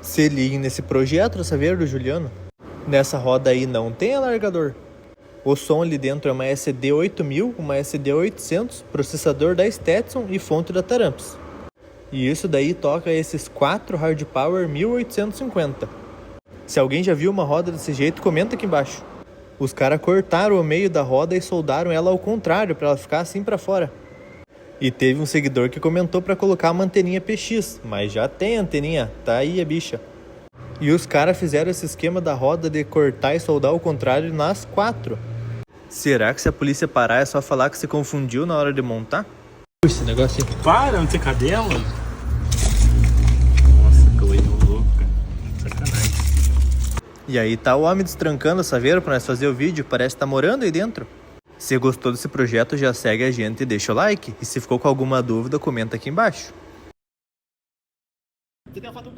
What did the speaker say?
Se ligue nesse projeto, saber do Juliano. Nessa roda aí não tem alargador. O som ali dentro é uma SD 8000, uma SD 800, processador da Stetson e fonte da Taramps. E isso daí toca esses 4 Hard Power 1850. Se alguém já viu uma roda desse jeito, comenta aqui embaixo. Os caras cortaram o meio da roda e soldaram ela ao contrário, para ela ficar assim para fora. E teve um seguidor que comentou para colocar uma anteninha PX, mas já tem anteninha, tá aí a bicha. E os caras fizeram esse esquema da roda de cortar e soldar ao contrário nas 4. Será que se a polícia parar é só falar que se confundiu na hora de montar? Esse negócio aqui. Para, não tem cadela? Nossa, que olho louco, cara. Sacanagem. E aí tá o homem destrancando a saveira pra nós fazer o vídeo, parece que tá morando aí dentro. Se gostou desse projeto, já segue a gente e deixa o like. E se ficou com alguma dúvida, comenta aqui embaixo. Você tem a foto